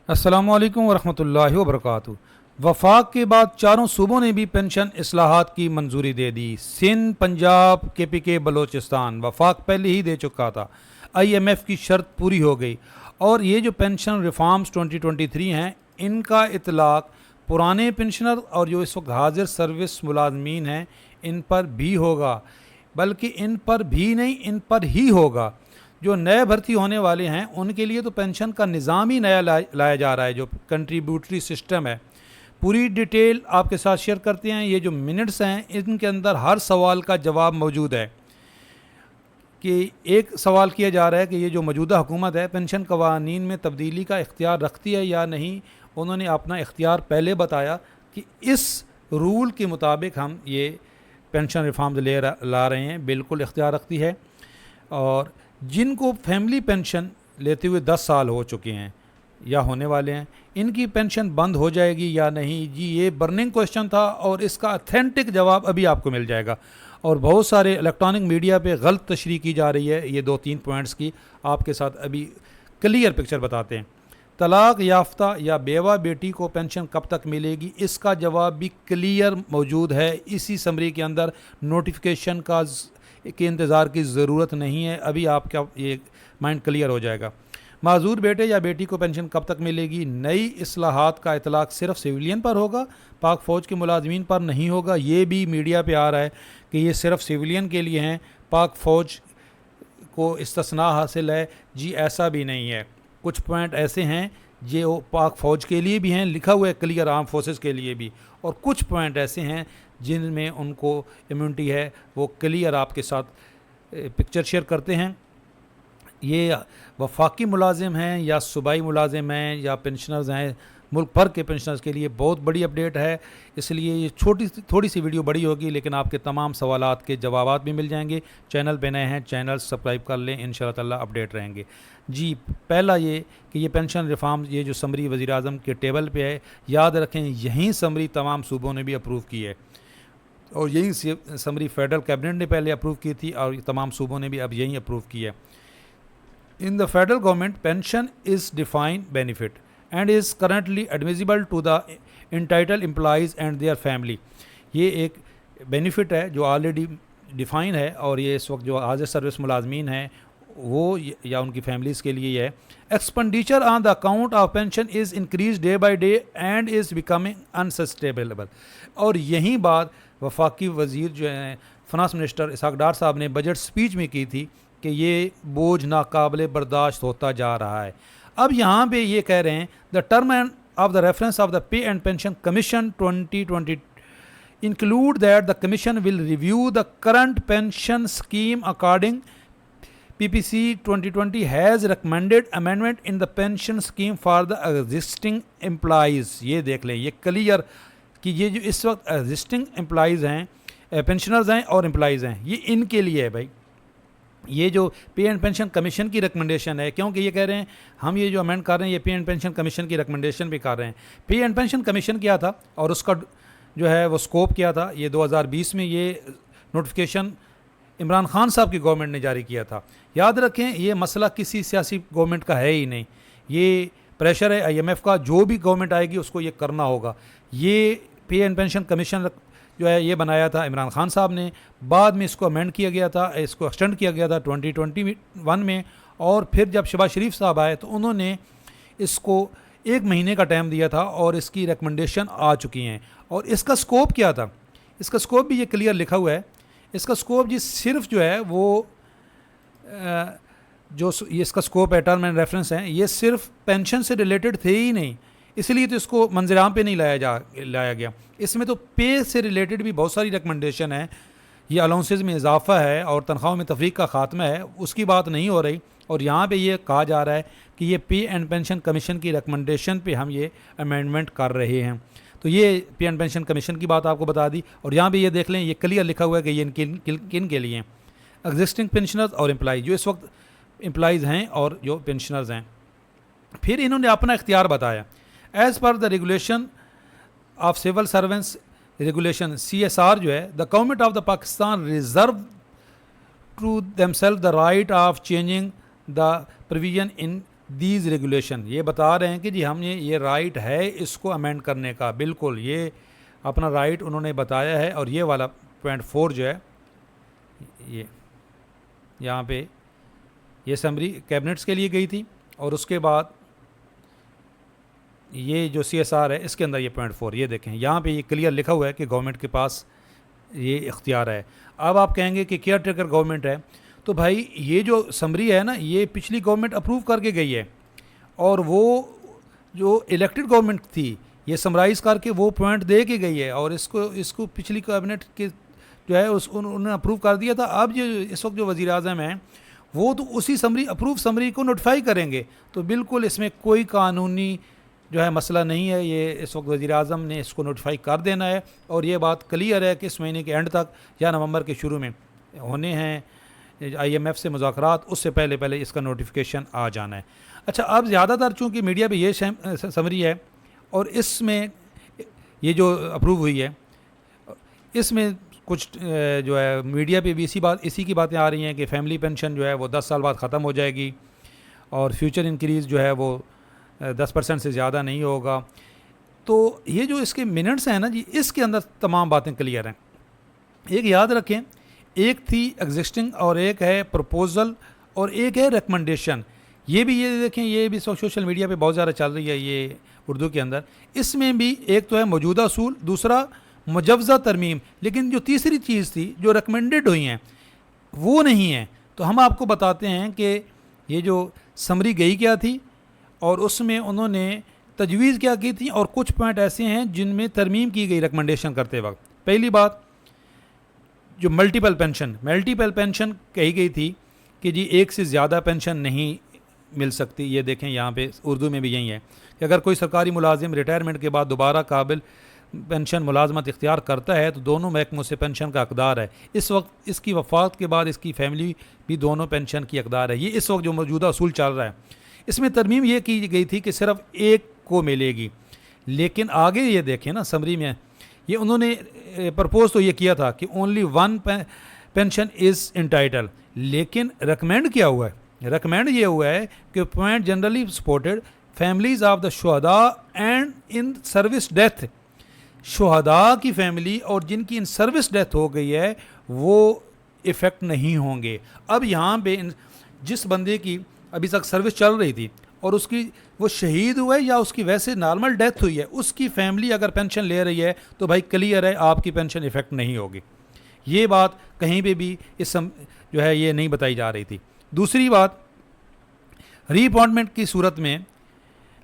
अस्सलामुअलैकुम वरहमतुल्लाहि वबरकातुहू। वफाक के बाद चारों सूबों ने भी पेंशन इस्लाहात की मंजूरी दे दी। सिंध, पंजाब, KPK, बलोचिस्तान। वफाक पहले ही दे चुका था। IMF की शर्त पूरी हो गई और ये जो पेंशन रिफॉर्म्स 2023 हैं, इनका इतलाक पुराने पेंशनर और जो इस वक्त हाजिर सर्विस मुलाजमीन हैं इन पर भी होगा। बल्कि इन पर भी नहीं, इन पर ही होगा। जो नए भर्ती होने वाले हैं उनके लिए तो पेंशन का निज़ाम ही नया लाया जा रहा है, जो कंट्रीब्यूटरी सिस्टम है। पूरी डिटेल आपके साथ शेयर करते हैं। ये जो मिनट्स हैं इनके अंदर हर सवाल का जवाब मौजूद है। कि एक सवाल किया जा रहा है कि ये जो मौजूदा हुकूमत है पेंशन कवानीन में तब्दीली का इख्तियार रखती है या नहीं। उन्होंने अपना इख्तियार पहले बताया कि इस रूल के मुताबिक हम ये पेंशन रिफॉर्म्स ला रहे हैं, बिल्कुल इख्तियार रखती है। और जिनको फैमिली पेंशन लेते हुए 10 साल हो चुके हैं या होने वाले हैं, इनकी पेंशन बंद हो जाएगी या नहीं, जी ये बर्निंग क्वेश्चन था और इसका अथेंटिक जवाब अभी आपको मिल जाएगा। और बहुत सारे इलेक्ट्रॉनिक मीडिया पे गलत तशरीह की जा रही है। ये 2-3 पॉइंट्स की आपके साथ अभी क्लियर पिक्चर बताते हैं। तलाक याफ्ता या बेवा बेटी को पेंशन कब तक मिलेगी, इसका जवाब भी क्लियर मौजूद है इसी समरी के अंदर। नोटिफिकेशन के इंतज़ार की ज़रूरत नहीं है, अभी आपका ये माइंड क्लियर हो जाएगा। माजूर बेटे या बेटी को पेंशन कब तक मिलेगी। नई इस्लाहात का इतलाक सिर्फ सिविलियन पर होगा, पाक फ़ौज के मुलाजमीन पर नहीं होगा। ये भी मीडिया पे आ रहा है कि ये सिर्फ सिविलियन के लिए हैं, पाक फ़ौज को इस्तिस्ना हासिल है। जी ऐसा भी नहीं है। कुछ पॉइंट ऐसे हैं जो पाक फ़ौज के लिए भी हैं, लिखा हुआ है क्लियर, आर्म फोर्सेस के लिए भी। और कुछ पॉइंट ऐसे हैं जिनमें उनको इम्यूनिटी है, वो क्लियर आपके साथ पिक्चर शेयर करते हैं। ये वफाकी मुलाजिम हैं या सूबाई मुलाजिम हैं या पेंशनर्स हैं, मुल्क भर के पेंशनर्स के लिए बहुत बड़ी अपडेट है। इसलिए ये थोड़ी सी वीडियो बड़ी होगी, लेकिन आपके तमाम सवालात के जवाब भी मिल जाएंगे। चैनल पे नए हैं, चैनल सब्सक्राइब कर लें, इंशाअल्लाह ताला अपडेट रहेंगे। जी पहला ये कि ये पेंशन रिफॉर्म, ये जो समरी वज़ीर आज़म के टेबल पे है, याद रखें यही समरी तमाम सूबों ने भी अप्रूव की है और यही समरी फेडरल कैबिनेट ने पहले अप्रूव की थी और तमाम सूबों ने भी अब यही अप्रूव की है। In the federal government, pension is defined benefit and is currently admissible to the entitled employees and their family। ये एक बेनिफिट है जो ऑलरेडी डिफ़ाइन है और ये इस वक्त जो हाजिर सर्विस मुलाजमीन हैं वो या उनकी फैमिलीज़ के लिए है। Expenditure on the account of pension is increase day by day and is becoming unsustainable. और यही बात वफाकी वज़ीर जो हैं फाइनेंस मिनिस्टर इसहाक डार साहब ने बजट स्पीच में की थी कि ये बोझ नाकाबिले बर्दाश्त होता जा रहा है। अब यहाँ पे ये कह रहे हैं the term end of the reference of the pay and pension commission 2020 include that the commission will review the current pension scheme according PPC 2020 has recommended amendment in the pension scheme for the existing employees। ये देख लें, ये clear कि ये जो इस वक्त existing employees हैं, पेंशनर्स हैं और एम्प्लॉइज़ हैं, ये इनके लिए है भाई। ये जो पे एंड पेंशन कमीशन की रिकमेंडेशन है, क्योंकि ये कह रहे हैं हम ये जो अमेंड कर रहे हैं ये पे एंड पेंशन कमीशन की रिकमेंडेशन भी कर रहे हैं। पे एंड पेंशन कमीशन क्या था और उसका जो है वो स्कोप क्या था, ये 2020 में ये नोटिफिकेशन इमरान खान साहब की गवर्नमेंट ने जारी किया था। याद रखें ये मसला किसी सियासी गवर्नमेंट का है ही नहीं, ये प्रेशर है IMF का, जो भी गवर्नमेंट आएगी उसको ये करना होगा। ये पे एंड पेंशन कमीशन जो है ये बनाया था इमरान खान साहब ने, बाद में इसको अमेंड किया गया था, इसको एक्सटेंड किया गया था 2021 में। और फिर जब शहबाज शरीफ साहब आए तो उन्होंने इसको 1 महीने का टाइम दिया था और इसकी रिकमेंडेशन आ चुकी हैं। और इसका स्कोप क्या था, इसका स्कोप भी ये क्लियर लिखा हुआ है। इसका स्कोप जी सिर्फ जो है वो जो ये इसका स्कोप है, टर्म एंड रेफरेंस है, ये सिर्फ पेंशन से रिलेटेड थे ही नहीं, इसलिए तो इसको मंजराम पे नहीं लाया गया। इसमें तो पे से रिलेटेड भी बहुत सारी रिकमेंडेशन है। ये अलाउंसेस में इजाफा है और तनख्वाहों में तफरीक का ख़ात्मा है, उसकी बात नहीं हो रही। और यहाँ पे ये कहा जा रहा है कि ये पे एंड पेंशन कमीशन की रिकमेंडेशन पे हम ये अमेंडमेंट कर रहे हैं। तो ये पे एंड पेंशन कमीशन की बात आपको बता दी। और यहाँ पे ये देख लें, ये क्लियर लिखा हुआ है कि ये किन के लिए हैं, एग्जिस्टिंग पेंशनर्स और एम्प्लॉइज, जो इस वक्त एम्प्लॉइज़ हैं और जो पेंशनर्स हैं। फिर इन्होंने अपना इख्तियार बताया। As per the regulation of civil servants regulation CSR जो है, the government of the Pakistan reserve to themselves the right of changing the provision in these regulation, ये बता रहे हैं कि जी हमने ये राइट है इसको अमेंड करने का, बिल्कुल ये अपना राइट उन्होंने बताया है। और ये वाला पॉइंट 4 जो है, ये यहाँ पे ये समरी कैबिनेट्स के लिए गई थी, और उसके बाद ये जो CSR है इसके अंदर ये पॉइंट 4, ये देखें यहाँ पे ये क्लियर लिखा हुआ है कि गवर्नमेंट के पास ये इख्तियार है। अब आप कहेंगे कि केयर टेकर गवर्नमेंट है, तो भाई ये जो समरी है ना, ये पिछली गवर्नमेंट अप्रूव करके गई है, और वो जो इलेक्टेड गवर्नमेंट थी ये समराइज़ करके वो पॉइंट दे के गई है, और इसको पिछली कैबिनेट के जो है उन्होंने अप्रूव कर दिया था। अब जो इस वक्त जो वज़ीर आज़म हैं वो तो उसी अप्रूव समरी को नोटिफाई करेंगे, तो बिल्कुल इसमें कोई कानूनी जो है मसला नहीं है। ये इस वक्त वज़ीर आज़म ने इसको नोटिफाई कर देना है, और ये बात क्लियर है कि इस महीने के एंड तक या नवंबर के शुरू में होने हैं IMF से मुज़ाकरात, उससे पहले पहले इसका नोटिफिकेशन आ जाना है। अच्छा, अब ज़्यादातर चूँकि मीडिया पे ये समरी है, और इसमें ये जो अप्रूव हुई है इसमें कुछ जो है मीडिया पे भी इसी की बातें आ रही हैं कि फैमिली पेंशन जो है वो 10 साल बाद ख़त्म हो जाएगी, और फ्यूचर इंक्रीज़ जो है वो 10% से ज़्यादा नहीं होगा। तो ये जो इसके मिनट्स हैं ना जी, इसके अंदर तमाम बातें क्लियर हैं। एक याद रखें, एक थी एग्जिस्टिंग और एक है प्रपोज़ल और एक है रिकमेंडेशन। ये देखें, ये भी सोशल मीडिया पे बहुत ज़्यादा चल रही है ये उर्दू के अंदर। इसमें भी एक तो है मौजूदा असूल, दूसरा मुजवज़ा तरमीम, लेकिन जो तीसरी चीज़ थी जो रिकमेंडेड हुई हैं वो नहीं है। तो हम आपको बताते हैं कि ये जो समरी गई क्या थी और उसमें उन्होंने तजवीज़ क्या की थी, और कुछ पॉइंट ऐसे हैं जिनमें तरमीम की गई रिकमेंडेशन करते वक्त। पहली बात, जो मल्टीपल पेंशन कही गई थी कि जी एक से ज़्यादा पेंशन नहीं मिल सकती। ये देखें यहाँ पे उर्दू में भी यही है कि अगर कोई सरकारी मुलाजिम रिटायरमेंट के बाद दोबारा काबिल पेंशन मुलाजमत इख्तियार करता है तो दोनों महकमों से पेंशन का हकदार है। इस वक्त इसकी वफ़ात के बाद इसकी फैमिली भी दोनों पेंशन की हकदार है। ये इस वक्त जो मौजूदा असूल चल रहा है, इसमें तरमीम ये की गई थी कि सिर्फ एक को मिलेगी। लेकिन आगे ये देखें ना, समरी में ये उन्होंने प्रपोज तो ये किया था कि only one pension is entitle, लेकिन रिकमेंड क्या हुआ है? रिकमेंड ये हुआ है कि point generally supported families of the शुहदा एंड इन सर्विस डेथ, शुहदा की फैमिली और जिनकी इन सर्विस डेथ हो गई है वो इफ़ेक्ट नहीं होंगे। अब यहाँ पे जिस बंदे की अभी तक सर्विस चल रही थी और उसकी वो शहीद हुआ है या उसकी वैसे नॉर्मल डेथ हुई है, उसकी फैमिली अगर पेंशन ले रही है तो भाई क्लियर है आपकी पेंशन इफ़ेक्ट नहीं होगी। ये बात कहीं पे भी जो है ये नहीं बताई जा रही थी। दूसरी बात, रीअपॉइंटमेंट की सूरत में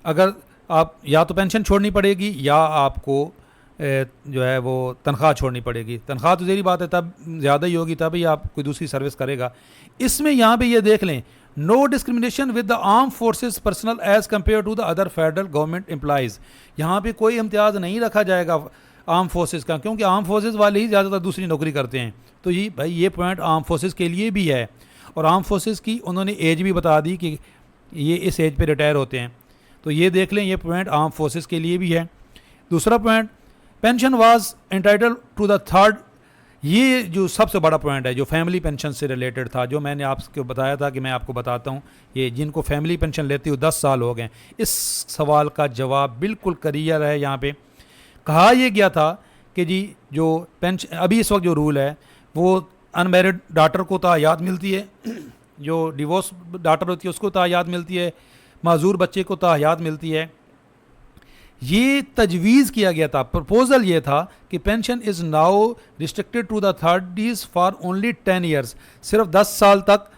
अगर आप या तो पेंशन छोड़नी पड़ेगी या आपको जो है वो तनख्वाह छोड़नी पड़ेगी। तनख्वाह तो ज़ेरी बात है, तब ज़्यादा ही होगी तभी आप कोई दूसरी सर्विस करेगा। इसमें यहाँ पे ये देख लें, no discrimination with the arm forces personnel as compare to the other federal government employees. यहाँ पे कोई इम्तियाज़ नहीं रखा जाएगा आर्म फोर्सेस का, क्योंकि आर्म फोर्सेस वाले ही ज़्यादातर दूसरी नौकरी करते हैं। तो ये भाई ये पॉइंट आर्म फोर्सेस के लिए भी है, और आर्म फोर्सेस की उन्होंने एज भी बता दी कि ये इस एज पे रिटायर होते हैं। तो ये देख लें, ये पॉइंट आर्म फोर्सेस के लिए भी है। दूसरा point, pension was entitle to the third, ये जो सबसे बड़ा पॉइंट है जो फैमिली पेंशन से रिलेटेड था, जो मैंने आपको बताया था कि मैं आपको बताता हूँ, ये जिनको फैमिली पेंशन लेती हो 10 साल हो गए। इस सवाल का जवाब बिल्कुल क्लियर है। यहाँ पे कहा यह गया था कि जी जो पेंशन अभी इस वक्त जो रूल है वो अनमैरिड डाटर को तायाद मिलती है, जो डिवोर्स डाटर होती है उसको तायाद मिलती है, माजूर बच्चे को तायाद मिलती है। ये तजवीज़ किया गया था, प्रपोजल ये था कि pension is now restricted to the thirties for only 10 years, सिर्फ 10 साल तक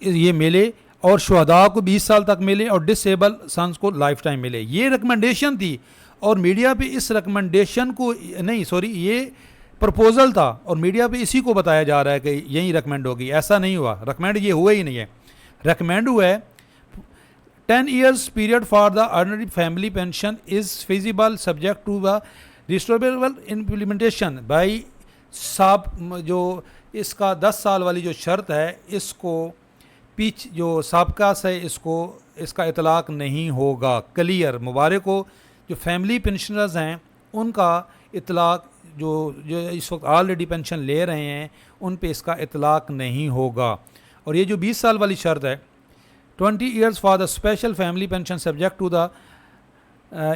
ये मिले, और शुहदा को 20 साल तक मिले, और डिसेबल सन्स को लाइफ टाइम मिले। ये रिकमेंडेशन थी, और मीडिया पे इस रिकमेंडेशन को नहीं, सॉरी, ये प्रपोजल था और मीडिया पे इसी को बताया जा रहा है कि यही रिकमेंड होगी। ऐसा नहीं हुआ, रिकमेंड ये हुआ ही नहीं है। रिकमेंड हुआ है 10 years period for the ordinary family pension is feasible subject to the restorative implementation। भाई साहब जो इसका 10 साल वाली जो शर्त है, इसको जो साबका से इसका इतलाक़ नहीं होगा। क्लियर, मुबारक हो जो फैमिली पेंशनर्स हैं उनका इतलाक़, जो इस वक्त ऑलरेडी पेंशन ले रहे हैं उन पे इसका इतलाक़ नहीं होगा। और ये जो 20 साल वाली शर्त है 20 years for the special family pension subject to the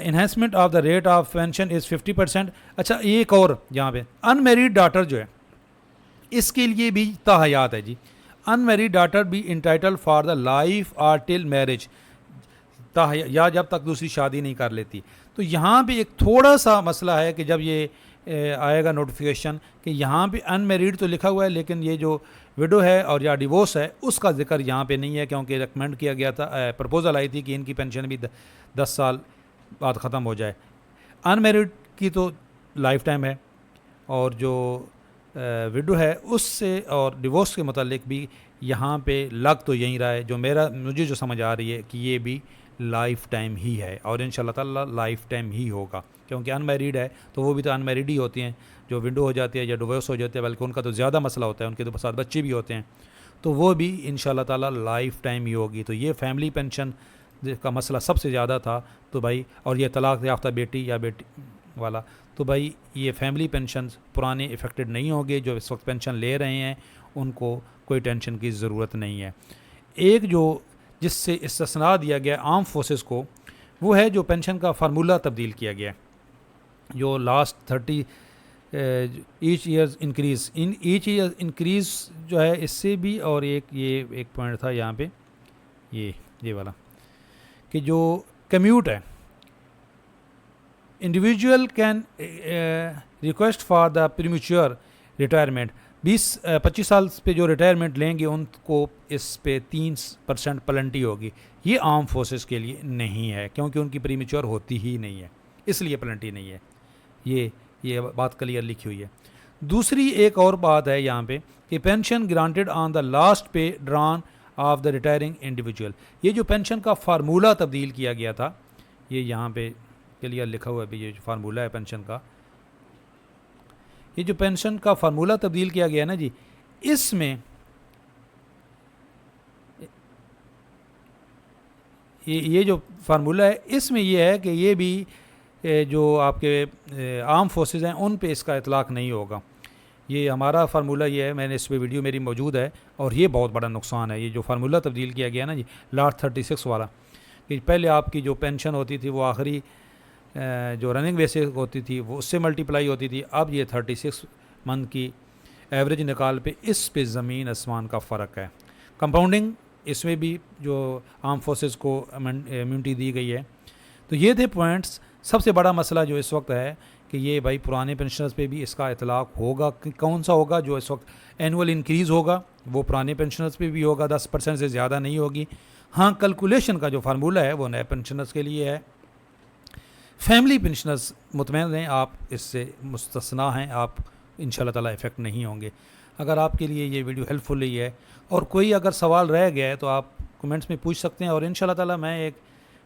enhancement of the rate of pension is 50%। अच्छा एक और यहाँ पे अनमेरिड डाटर जो है इसके लिए भी ताहयात है जी। Unmarried daughter be entitle for the life और टिल मैरिज, या जब तक दूसरी शादी नहीं कर लेती। तो यहाँ पे एक थोड़ा सा मसला है कि जब ये आएगा नोटिफिकेशन कि यहाँ पे अनमेरिड तो लिखा हुआ है, लेकिन ये जो विडो है और या डिवोर्स है उसका जिक्र यहाँ पे नहीं है, क्योंकि रिकमेंड किया गया था, प्रपोज़ल आई थी कि इनकी पेंशन भी 10 साल बाद ख़त्म हो जाए। अनमेरिड की तो लाइफ टाइम है, और जो विडो है उससे और डिवोर्स के मतलब भी यहाँ पे लग तो यहीं रहा है, जो मुझे जो समझ आ रही है कि ये भी लाइफ टाइम ही है, और इंशाल्लाह ताला लाइफ टाइम ही होगा, क्योंकि अनमैरिड है तो वो भी तो अनमैरिड ही होती हैं, जो विडो हो जाती है या डिवोर्स हो जाती है, बल्कि उनका तो ज़्यादा मसला होता है, उनके तो साथ बच्चे भी होते हैं, तो वो भी इंशाल्लाह ताला लाइफ टाइम ही होगी। तो ये फैमिली पेंशन का मसला सबसे ज़्यादा था, तो भाई, और ये तलाक़ याफ्ता बेटी या बेटी वाला, तो भाई ये फैमिली पेंशन पुराने इफ़ेक्टेड नहीं होंगे, जो इस वक्त पेंशन ले रहे हैं उनको कोई टेंशन की ज़रूरत नहीं है। एक जो जिससे इस्तिस्ना दिया गया आर्म फोर्सेस को, वो है जो पेंशन का फार्मूला तब्दील किया गया, जो last 30 each years increase each year increase जो है इससे भी, और एक पॉइंट था यहाँ पे ये वाला कि जो कम्यूट है, individual can request for the premature retirement, 25 साल पे जो रिटायरमेंट लेंगे उनको इस पे 3% पेनल्टी होगी। ये आर्म फोर्सेस के लिए नहीं है, क्योंकि उनकी प्रीमेच्योर होती ही नहीं है, इसलिए पेनल्टी नहीं है। ये बात क्लियर लिखी हुई है। दूसरी एक और बात है यहाँ पे कि pension granted on the last pay drawn of the retiring individual, ये जो पेंशन का फार्मूला तब्दील किया गया था, ये यहाँ पे क्लियर लिखा हुआ है भी, ये जो फार्मूला है पेंशन का, ये जो पेंशन का फार्मूला तब्दील किया गया ना जी, इसमें ये जो फार्मूला है इसमें ये है कि ये भी जो आपके आर्म फोर्सेस हैं उन पे इसका इतलाक़ नहीं होगा। ये हमारा फार्मूला ये है, मैंने इस पे वीडियो मेरी मौजूद है, और ये बहुत बड़ा नुकसान है। ये जो फार्मूला तब्दील किया गया ना जी लास्ट 36 वाला, कि पहले आपकी जो पेंशन होती थी वो आखिरी जो रनिंग बेसिस होती थी वो उससे मल्टीप्लाई होती थी, अब ये 36 मंथ की एवरेज निकाल पे, इस पे ज़मीन आसमान का फ़र्क है। कंपाउंडिंग इसमें भी जो आर्म फोर्सेस को इम्यूनिटी दी गई है। तो ये थे पॉइंट्स। सबसे बड़ा मसला जो इस वक्त है कि ये भाई पुराने पेंशनर्स पे भी इसका इतलाक़ होगा कि कौन सा होगा, जो इस वक्त एनुअल इंक्रीज़ होगा वो पुराने पेंशनर्स पे भी होगा, 10% से ज़्यादा नहीं होगी। हाँ, कैलकुलेशन का जो फार्मूला है वो नए पेंशनर्स के लिए है। फैमिली पेंशनर्स मुतमईन रहें, आप इससे मुस्तस्ना हैं, आप इंशाल्लाह ताला इफ़ेक्ट नहीं होंगे। अगर आपके लिए ये वीडियो हेल्पफुल रही है और कोई अगर सवाल रह गया है तो आप कमेंट्स में पूछ सकते हैं, और इंशाल्लाह ताला मैं एक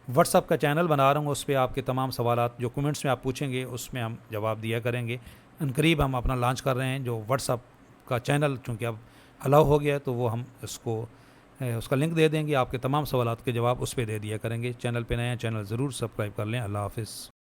व्हाट्सअप का चैनल बना रहा हूँ, उस पर आपके तमाम सवालात जो कमेंट्स में आप पूछेंगे उसमें हम जवाब दिया करेंगे। अनकरीब हम अपना लॉन्च कर रहे हैं जो व्हाट्सअप का चैनल, चूँकि अब अलाउ हो गया है तो वो हम उसका लिंक दे देंगे, आपके तमाम सवालात के जवाब उस पर दे दिया करेंगे। चैनल पे नए हैं, चैनल ज़रूर सब्सक्राइब कर लें। अल्लाह हाफ़िज़।